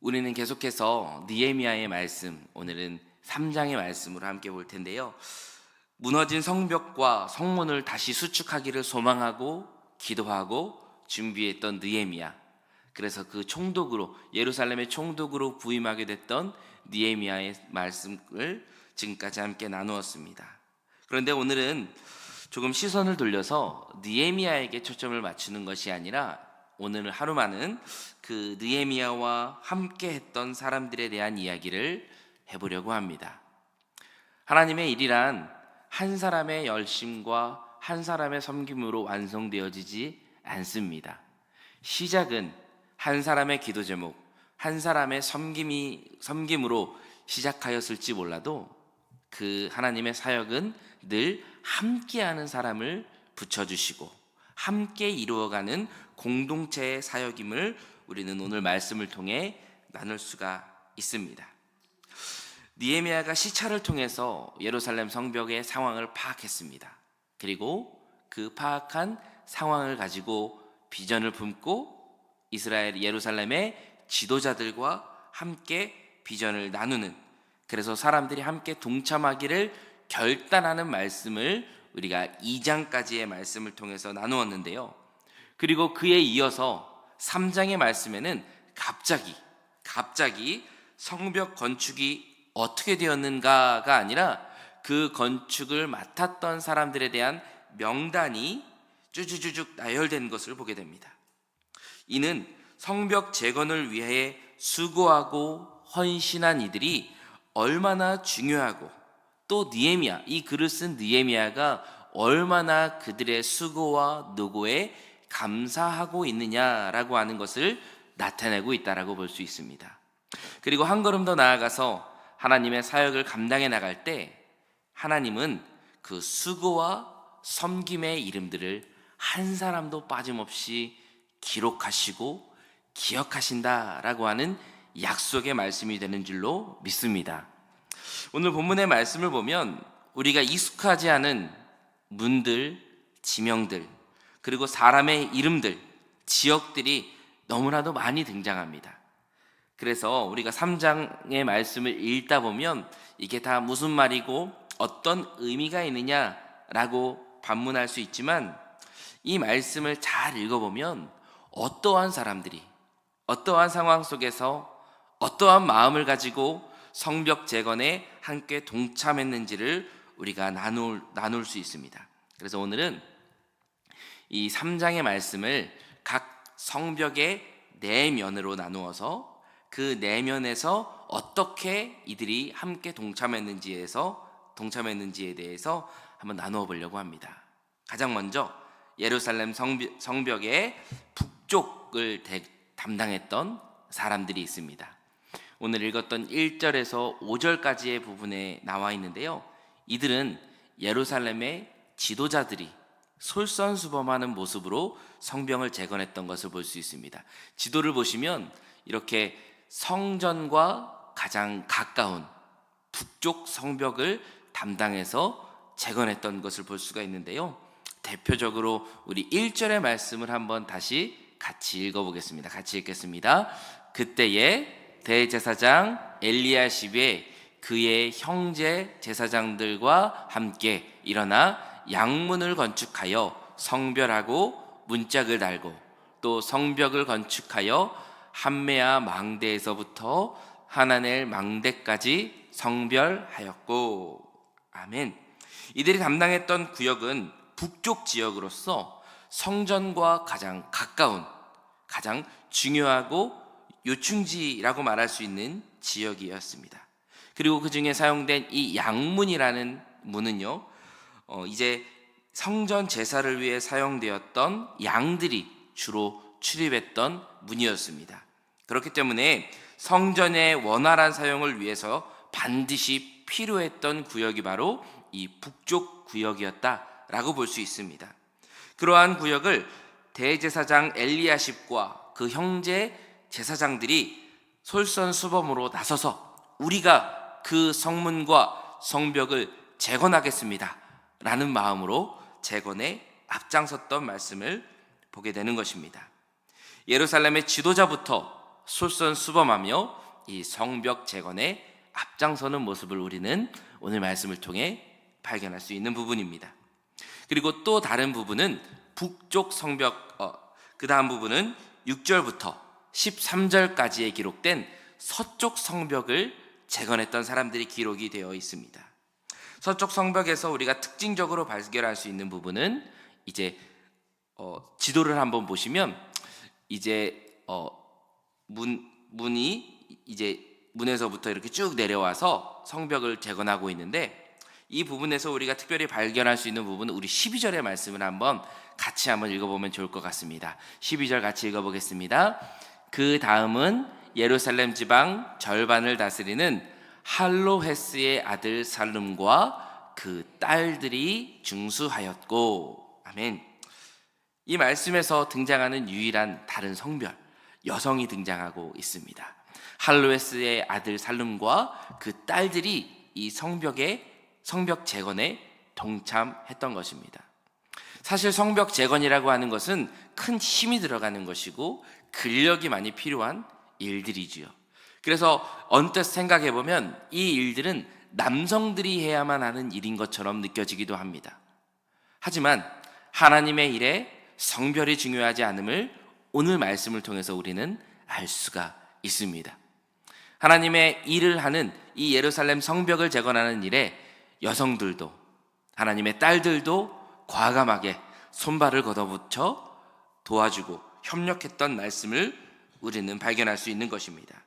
우리는 계속해서 느헤미야의 말씀, 오늘은 3장의 말씀으로 함께 볼 텐데요. 무너진 성벽과 성문을 다시 수축하기를 소망하고 기도하고 준비했던 느헤미야. 그래서 그 총독으로, 예루살렘의 총독으로 부임하게 됐던 느헤미야의 말씀을 지금까지 함께 나누었습니다. 그런데 오늘은 조금 시선을 돌려서 느헤미야에게 초점을 맞추는 것이 아니라 오늘 하루만은 그 느헤미야와 함께 했던 사람들에 대한 이야기를 해보려고 합니다. 하나님의 일이란 한 사람의 열심과 한 사람의 섬김으로 완성되어지지 않습니다. 시작은 한 사람의 기도 제목, 한 사람의 섬김으로 시작하였을지 몰라도 그 하나님의 사역은 늘 함께하는 사람을 붙여주시고 함께 이루어가는 공동체의 사역임을 우리는 오늘 말씀을 통해 나눌 수가 있습니다. 느헤미야가 시차를 통해서 예루살렘 성벽의 상황을 파악했습니다. 그리고 그 파악한 상황을 가지고 비전을 품고 이스라엘 예루살렘의 지도자들과 함께 비전을 나누는, 그래서 사람들이 함께 동참하기를 결단하는 말씀을 우리가 2장까지의 말씀을 통해서 나누었는데요. 그리고 그에 이어서 3장의 말씀에는 갑자기 성벽 건축이 어떻게 되었는가가 아니라 그 건축을 맡았던 사람들에 대한 명단이 쭈쭈쭈쭉 나열된 것을 보게 됩니다. 이는 성벽 재건을 위해 수고하고 헌신한 이들이 얼마나 중요하고, 또 느헤미야, 이 글을 쓴 느헤미야가 얼마나 그들의 수고와 노고에 감사하고 있느냐라고 하는 것을 나타내고 있다라고 볼 수 있습니다. 그리고 한 걸음 더 나아가서 하나님의 사역을 감당해 나갈 때 하나님은 그 수고와 섬김의 이름들을 한 사람도 빠짐없이 기록하시고 기억하신다라고 하는 약속의 말씀이 되는 줄로 믿습니다. 오늘 본문의 말씀을 보면 우리가 익숙하지 않은 문들, 지명들, 그리고 사람의 이름들, 지역들이 너무나도 많이 등장합니다. 그래서 우리가 3장의 말씀을 읽다 보면 이게 다 무슨 말이고 어떤 의미가 있느냐라고 반문할 수 있지만, 이 말씀을 잘 읽어보면 어떠한 사람들이 어떠한 상황 속에서 어떠한 마음을 가지고 성벽 재건에 함께 동참했는지를 우리가 나눌 수 있습니다. 그래서 오늘은 이 3장의 말씀을 각 성벽의 내면으로 나누어서 그 내면에서 어떻게 이들이 함께 동참했는지에 대해서 한번 나누어 보려고 합니다. 가장 먼저 예루살렘 성벽의 북쪽을 담당했던 사람들이 있습니다. 오늘 읽었던 1절에서 5절까지의 부분에 나와 있는데요. 이들은 예루살렘의 지도자들이 솔선수범하는 모습으로 성벽을 재건했던 것을 볼 수 있습니다. 지도를 보시면 이렇게 성전과 가장 가까운 북쪽 성벽을 담당해서 재건했던 것을 볼 수가 있는데요. 대표적으로 우리 1절의 말씀을 한번 다시 같이 읽어보겠습니다. 같이 읽겠습니다. 그때에 대제사장 엘리야십이 그의 형제 제사장들과 함께 일어나 양문을 건축하여 성별하고 문짝을 달고, 또 성벽을 건축하여 함메아 망대에서부터 하나넬 망대까지 성별하였고. 아멘. 이들이 담당했던 구역은 북쪽 지역으로서 성전과 가장 가까운, 가장 중요하고 요충지라고 말할 수 있는 지역이었습니다. 그리고 그 중에 사용된 이 양문이라는 문은요, 이제 성전 제사를 위해 사용되었던 양들이 주로 출입했던 문이었습니다. 그렇기 때문에 성전의 원활한 사용을 위해서 반드시 필요했던 구역이 바로 이 북쪽 구역이었다라고 볼 수 있습니다. 그러한 구역을 대제사장 엘리야십과 그 형제 제사장들이 솔선수범으로 나서서 우리가 그 성문과 성벽을 재건하겠습니다 라는 마음으로 재건에 앞장섰던 말씀을 보게 되는 것입니다. 예루살렘의 지도자부터 솔선수범하며 이 성벽 재건에 앞장서는 모습을 우리는 오늘 말씀을 통해 발견할 수 있는 부분입니다. 그리고 또 다른 부분은 북쪽 성벽, 그 다음 부분은 6절부터 13절까지에 기록된 서쪽 성벽을 재건했던 사람들이 기록이 되어 있습니다. 서쪽 성벽에서 우리가 특징적으로 발견할 수 있는 부분은 이제 지도를 한번 보시면 이제 문이 이제 문에서부터 이렇게 쭉 내려와서 성벽을 재건하고 있는데, 이 부분에서 우리가 특별히 발견할 수 있는 부분은 우리 12절의 말씀을 같이 한번 읽어보면 좋을 것 같습니다. 12절 같이 읽어보겠습니다. 그 다음은 예루살렘 지방 절반을 다스리는 할로헤스의 아들 살룸과 그 딸들이 중수하였고. 아멘. 이 말씀에서 등장하는 유일한 다른 성별, 여성이 등장하고 있습니다. 할로헤스의 아들 살룸과 그 딸들이 이 성벽 재건에 동참했던 것입니다. 사실 성벽 재건이라고 하는 것은 큰 힘이 들어가는 것이고 근력이 많이 필요한 일들이지요. 그래서 언뜻 생각해보면 이 일들은 남성들이 해야만 하는 일인 것처럼 느껴지기도 합니다. 하지만 하나님의 일에 성별이 중요하지 않음을 오늘 말씀을 통해서 우리는 알 수가 있습니다. 하나님의 일을 하는 이 예루살렘 성벽을 재건하는 일에 여성들도, 하나님의 딸들도 과감하게 손발을 걷어붙여 도와주고 협력했던 말씀을 우리는 발견할 수 있는 것입니다.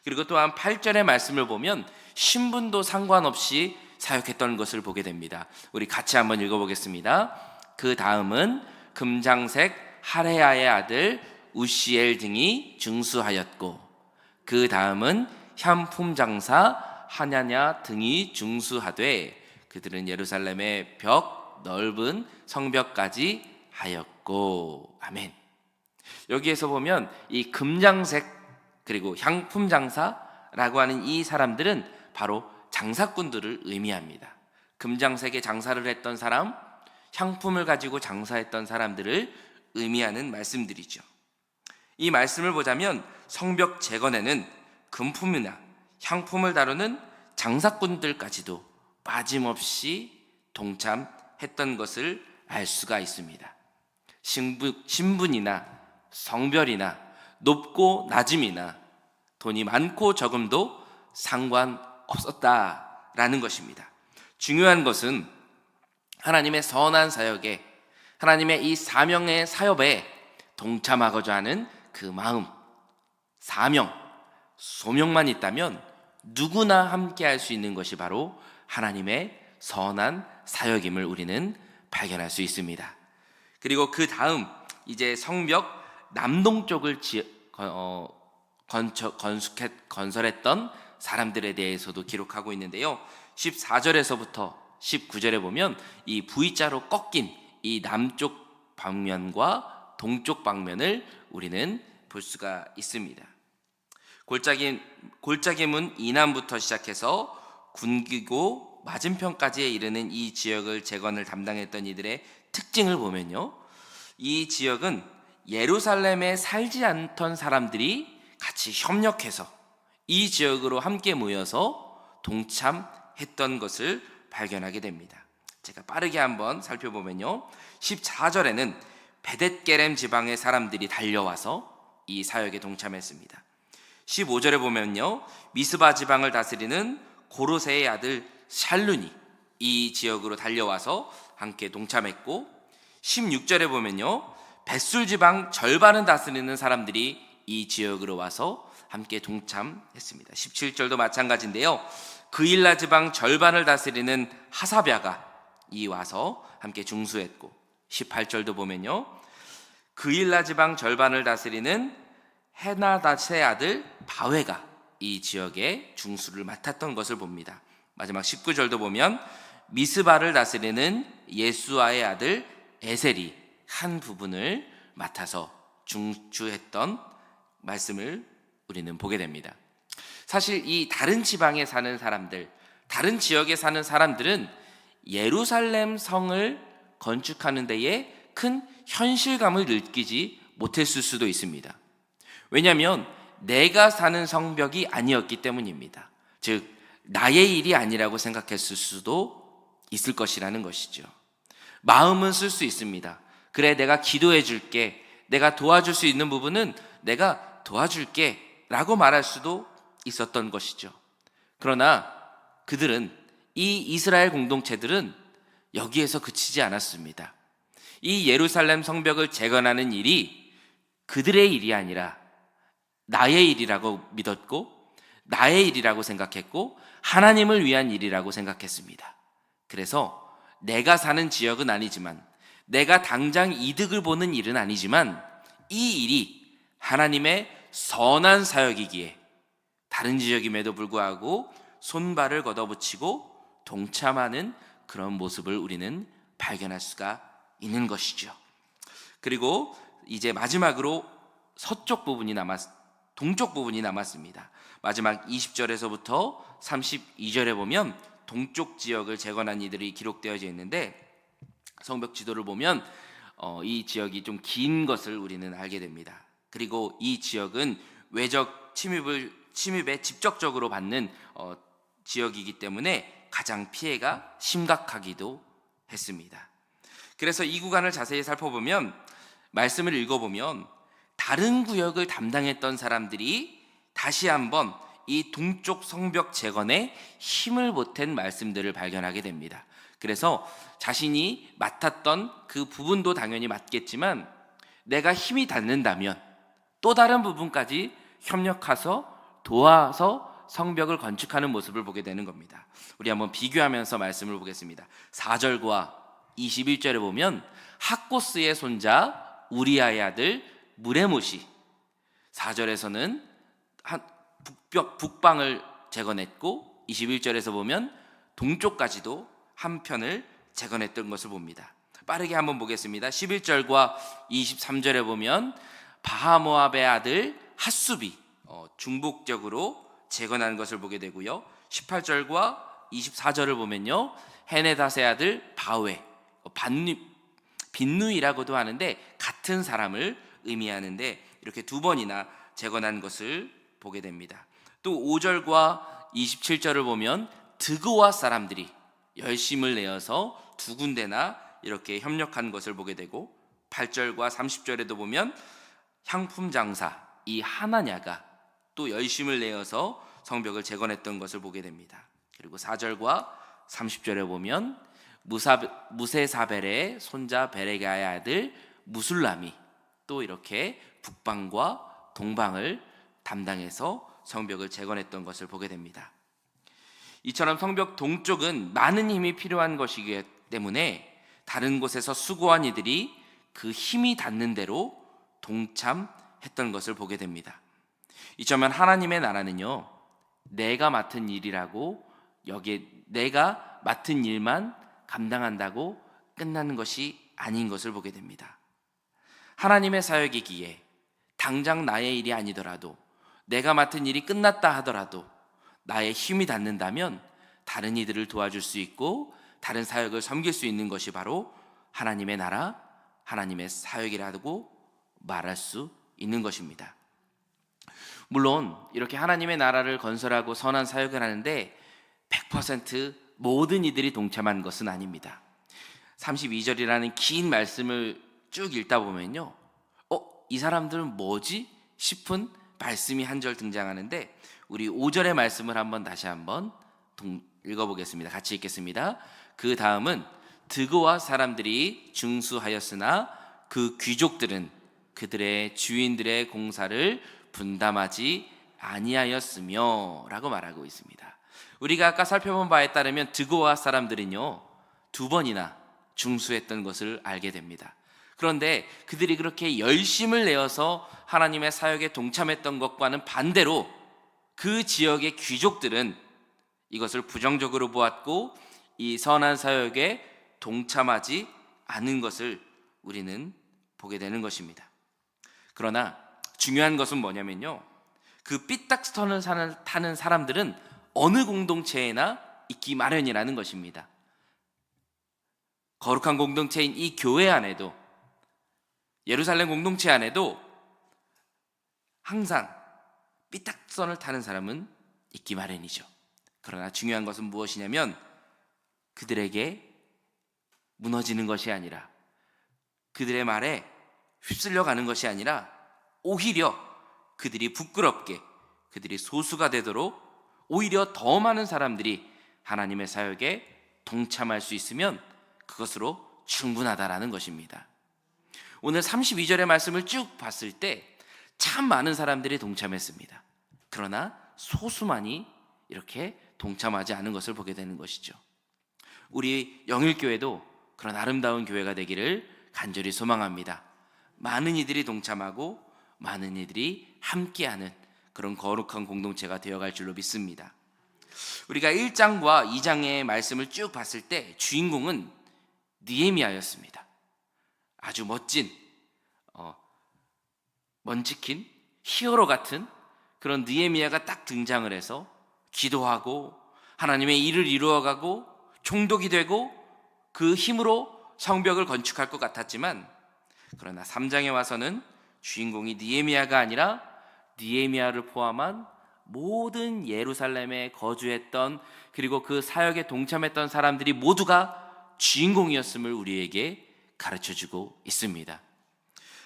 그리고 또한 8절의 말씀을 보면 신분도 상관없이 사역했던 것을 보게 됩니다. 우리 같이 한번 읽어보겠습니다. 그 다음은 금장색 하레야의 아들 우시엘 등이 중수하였고, 그 다음은 향품 장사 하냐냐 등이 중수하되 그들은 예루살렘의 벽 넓은 성벽까지 하였고. 아멘. 여기에서 보면 이 금장색 그리고 향품 장사라고 하는 이 사람들은 바로 장사꾼들을 의미합니다. 금장색의 장사를 했던 사람, 향품을 가지고 장사했던 사람들을 의미하는 말씀들이죠. 이 말씀을 보자면 성벽 재건에는 금품이나 향품을 다루는 장사꾼들까지도 빠짐없이 동참했던 것을 알 수가 있습니다. 신분이나 성별이나 높고 낮음이나 돈이 많고 적음도 상관없었다라는 것입니다. 중요한 것은 하나님의 선한 사역에, 하나님의 이 사명의 사역에 동참하고자 하는 그 마음, 사명, 소명만 있다면 누구나 함께 할 수 있는 것이 바로 하나님의 선한 사역임을 우리는 발견할 수 있습니다. 그리고 그 다음 이제 성벽 남동쪽을 건설했던 사람들에 대해서도 기록하고 있는데요. 14절에서부터 19절에 보면 이 V자로 꺾인 이 남쪽 방면과 동쪽 방면을 우리는 볼 수가 있습니다. 골짜기문 이남부터 시작해서 군기고 맞은편까지에 이르는 이 지역을 재건을 담당했던 이들의 특징을 보면요, 이 지역은 예루살렘에 살지 않던 사람들이 같이 협력해서 이 지역으로 함께 모여서 동참했던 것을 발견하게 됩니다. 제가 빠르게 한번 살펴보면요, 14절에는 베댓게렘 지방의 사람들이 달려와서 이 사역에 동참했습니다. 15절에 보면요, 미스바 지방을 다스리는 고로세의 아들 샬룬이 이 지역으로 달려와서 함께 동참했고, 16절에 보면요, 벳술 지방 절반을 다스리는 사람들이 이 지역으로 와서 함께 동참했습니다. 17절도 마찬가지인데요, 그일라 지방 절반을 다스리는 하사랴가 이 와서 함께 중수했고, 18절도 보면요, 그일라 지방 절반을 다스리는 헤나닷의 아들 바웨가 이 지역의 중수를 맡았던 것을 봅니다. 마지막 19절도 보면 미스바를 다스리는 예수아의 아들 에셀이 한 부분을 맡아서 중주했던 말씀을 우리는 보게 됩니다. 사실 이 다른 지방에 사는 사람들, 다른 지역에 사는 사람들은 예루살렘 성을 건축하는 데에 큰 현실감을 느끼지 못했을 수도 있습니다. 왜냐하면 내가 사는 성벽이 아니었기 때문입니다. 즉 나의 일이 아니라고 생각했을 수도 있을 것이라는 것이죠. 마음은 쓸 수 있습니다. 그래, 내가 기도해 줄게, 내가 도와줄 수 있는 부분은 내가 도와줄게 라고 말할 수도 있었던 것이죠. 그러나 그들은, 이 이스라엘 공동체들은 여기에서 그치지 않았습니다. 이 예루살렘 성벽을 재건하는 일이 그들의 일이 아니라 나의 일이라고 믿었고, 나의 일이라고 생각했고, 하나님을 위한 일이라고 생각했습니다. 그래서 내가 사는 지역은 아니지만, 내가 당장 이득을 보는 일은 아니지만, 이 일이 하나님의 선한 사역이기에 다른 지역임에도 불구하고 손발을 걷어붙이고 동참하는 그런 모습을 우리는 발견할 수가 있는 것이죠. 그리고 이제 마지막으로 동쪽 부분이 남았습니다. 마지막 20절에서부터 32절에 보면 동쪽 지역을 재건한 이들이 기록되어져 있는데, 성벽 지도를 보면 이 지역이 좀 긴 것을 우리는 알게 됩니다. 그리고 이 지역은 외적 침입에 직접적으로 받는 지역이기 때문에 가장 피해가 심각하기도 했습니다. 그래서 이 구간을 자세히 살펴보면, 말씀을 읽어보면 다른 구역을 담당했던 사람들이 다시 한번 이 동쪽 성벽 재건에 힘을 보탠 말씀들을 발견하게 됩니다. 그래서 자신이 맡았던 그 부분도 당연히 맞겠지만, 내가 힘이 닿는다면 또 다른 부분까지 협력해서 도와서 성벽을 건축하는 모습을 보게 되는 겁니다. 우리 한번 비교하면서 말씀을 보겠습니다. 4절과 21절에 보면 학고스의 손자 우리아의 아들 무레못이 4절에서는 북방을 재건했고, 21절에서 보면 동쪽까지도 한 편을 재건했던 것을 봅니다. 빠르게 한번 보겠습니다. 11절과 23절에 보면 바하모압의 아들 핫수비 중복적으로 재건한 것을 보게 되고요. 18절과 24절을 보면요, 헤네닷의 아들 바웨, 빈누이라고도 하는데 같은 사람을 의미하는데 이렇게 두 번이나 재건한 것을 보게 됩니다. 또 5절과 27절을 보면 드그와 사람들이 열심을 내어서 두 군데나 이렇게 협력한 것을 보게 되고, 8절과 30절에도 보면 향품 장사 이 하나냐가 또 열심을 내어서 성벽을 재건했던 것을 보게 됩니다. 그리고 4절과 30절에 보면 무세사벨의 손자 베레가의 아들 무술람이 또 이렇게 북방과 동방을 담당해서 성벽을 재건했던 것을 보게 됩니다. 이처럼 성벽 동쪽은 많은 힘이 필요한 것이기 때문에 다른 곳에서 수고한 이들이 그 힘이 닿는 대로 동참했던 것을 보게 됩니다. 이처럼 하나님의 나라는요, 내가 맡은 일이라고 여기에 내가 맡은 일만 감당한다고 끝나는 것이 아닌 것을 보게 됩니다. 하나님의 사역이기에 당장 나의 일이 아니더라도, 내가 맡은 일이 끝났다 하더라도 나의 힘이 닿는다면 다른 이들을 도와줄 수 있고 다른 사역을 섬길 수 있는 것이 바로 하나님의 나라, 하나님의 사역이라고 말할 수 있는 것입니다. 물론 이렇게 하나님의 나라를 건설하고 선한 사역을 하는데 100% 모든 이들이 동참한 것은 아닙니다. 32절이라는 긴 말씀을 쭉 읽다 보면요, 이 사람들은 뭐지? 싶은 말씀이 한 절 등장하는데, 우리 5절의 말씀을 다시 한번 읽어보겠습니다. 같이 읽겠습니다. 그 다음은 드고와 사람들이 중수하였으나 그 귀족들은 그들의 주인들의 공사를 분담하지 아니하였으며 라고 말하고 있습니다. 우리가 아까 살펴본 바에 따르면 드고와 사람들은요, 두 번이나 중수했던 것을 알게 됩니다. 그런데 그들이 그렇게 열심을 내어서 하나님의 사역에 동참했던 것과는 반대로 그 지역의 귀족들은 이것을 부정적으로 보았고 이 선한 사역에 동참하지 않은 것을 우리는 보게 되는 것입니다. 그러나 중요한 것은 뭐냐면요, 그 삐딱스턴을 타는 사람들은 어느 공동체에나 있기 마련이라는 것입니다. 거룩한 공동체인 이 교회 안에도, 예루살렘 공동체 안에도 항상 삐딱선을 타는 사람은 있기 마련이죠. 그러나 중요한 것은 무엇이냐면 그들에게 무너지는 것이 아니라, 그들의 말에 휩쓸려 가는 것이 아니라, 오히려 그들이 부끄럽게, 그들이 소수가 되도록 오히려 더 많은 사람들이 하나님의 사역에 동참할 수 있으면 그것으로 충분하다라는 것입니다. 오늘 32절의 말씀을 쭉 봤을 때 참 많은 사람들이 동참했습니다. 그러나 소수만이 이렇게 동참하지 않은 것을 보게 되는 것이죠. 우리 영일교회도 그런 아름다운 교회가 되기를 간절히 소망합니다. 많은 이들이 동참하고 많은 이들이 함께하는 그런 거룩한 공동체가 되어갈 줄로 믿습니다. 우리가 1장과 2장의 말씀을 쭉 봤을 때 주인공은 느헤미야였습니다. 아주 멋진 먼치킨 히어로 같은 그런 느헤미야가 딱 등장을 해서 기도하고 하나님의 일을 이루어가고 총독이 되고 그 힘으로 성벽을 건축할 것 같았지만, 그러나 3장에 와서는 주인공이 느헤미야가 아니라 느헤미야를 포함한 모든 예루살렘에 거주했던, 그리고 그 사역에 동참했던 사람들이 모두가 주인공이었음을 우리에게 가르쳐주고 있습니다.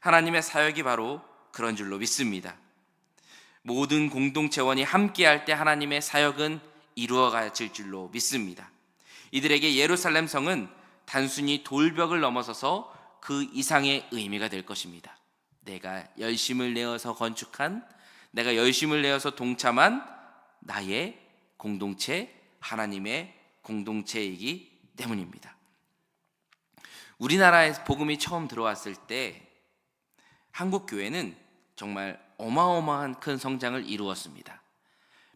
하나님의 사역이 바로 그런 줄로 믿습니다. 모든 공동체원이 함께할 때 하나님의 사역은 이루어질 줄로 믿습니다. 이들에게 예루살렘 성은 단순히 돌벽을 넘어서서 그 이상의 의미가 될 것입니다. 내가 열심을 내어서 건축한, 내가 열심을 내어서 동참한 나의 공동체, 하나님의 공동체이기 때문입니다. 우리나라에 복음이 처음 들어왔을 때 한국교회는 정말 어마어마한 큰 성장을 이루었습니다.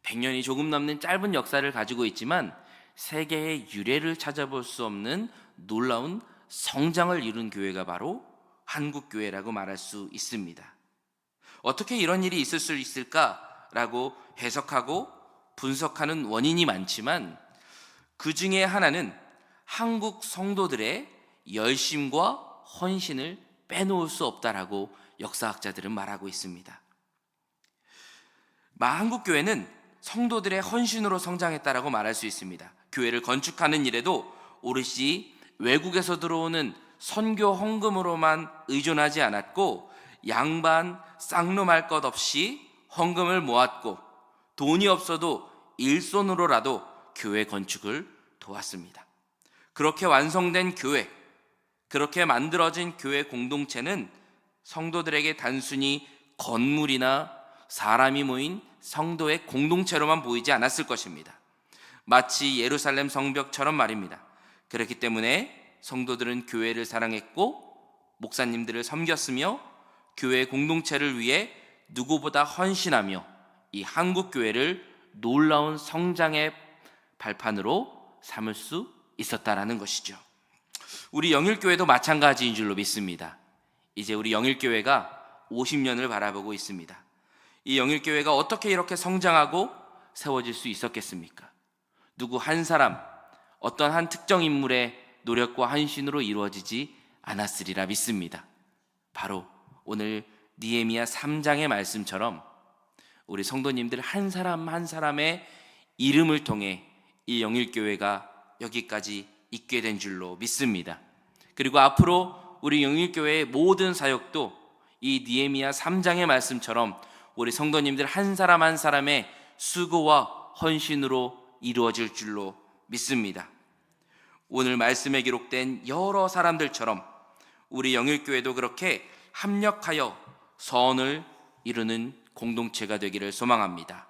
100년이 조금 넘는 짧은 역사를 가지고 있지만 세계의 유래를 찾아볼 수 없는 놀라운 성장을 이룬 교회가 바로 한국교회라고 말할 수 있습니다. 어떻게 이런 일이 있을 수 있을까라고 해석하고 분석하는 원인이 많지만 그 중에 하나는 한국 성도들의 열심과 헌신을 빼놓을 수 없다라고 역사학자들은 말하고 있습니다. 한국교회는 성도들의 헌신으로 성장했다라고 말할 수 있습니다. 교회를 건축하는 일에도 오롯이 외국에서 들어오는 선교 헌금으로만 의존하지 않았고, 양반 쌍놈할 것 없이 헌금을 모았고, 돈이 없어도 일손으로라도 교회 건축을 도왔습니다. 그렇게 완성된 교회, 그렇게 만들어진 교회 공동체는 성도들에게 단순히 건물이나 사람이 모인 성도의 공동체로만 보이지 않았을 것입니다. 마치 예루살렘 성벽처럼 말입니다. 그렇기 때문에 성도들은 교회를 사랑했고 목사님들을 섬겼으며 교회 공동체를 위해 누구보다 헌신하며 이 한국교회를 놀라운 성장의 발판으로 삼을 수 있었다라는 것이죠. 우리 영일교회도 마찬가지인 줄로 믿습니다. 이제 우리 영일교회가 50년을 바라보고 있습니다. 이 영일교회가 어떻게 이렇게 성장하고 세워질 수 있었겠습니까? 누구 한 사람, 어떤 한 특정 인물의 노력과 헌신으로 이루어지지 않았으리라 믿습니다. 바로 오늘 느헤미야 3장의 말씀처럼 우리 성도님들 한 사람 한 사람의 이름을 통해 이 영일교회가 여기까지 있게 된 줄로 믿습니다. 그리고 앞으로 우리 영일교회의 모든 사역도 이 느헤미야 3장의 말씀처럼 우리 성도님들 한 사람 한 사람의 수고와 헌신으로 이루어질 줄로 믿습니다. 오늘 말씀에 기록된 여러 사람들처럼 우리 영일교회도 그렇게 합력하여 선을 이루는 공동체가 되기를 소망합니다.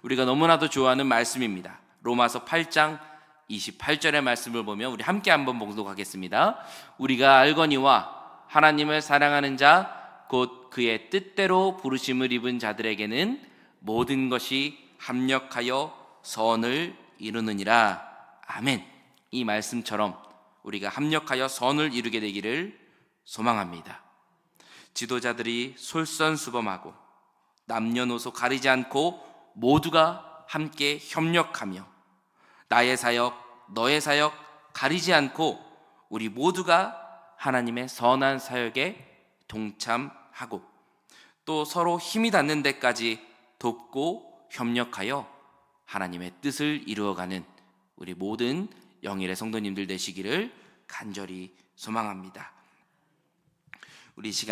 우리가 너무나도 좋아하는 말씀입니다. 로마서 8장 28절의 말씀을 보면 우리 함께 한번 봉독하겠습니다. 우리가 알거니와 하나님을 사랑하는 자 곧 그의 뜻대로 부르심을 입은 자들에게는 모든 것이 합력하여 선을 이루느니라. 아멘. 이 말씀처럼 우리가 합력하여 선을 이루게 되기를 소망합니다. 지도자들이 솔선수범하고 남녀노소 가리지 않고 모두가 함께 협력하며 나의 사역, 너의 사역 가리지 않고 우리 모두가 하나님의 선한 사역에 동참하고 또 서로 힘이 닿는 데까지 돕고 협력하여 하나님의 뜻을 이루어가는 우리 모든 영일의 성도님들 되시기를 간절히 소망합니다. 우리 시간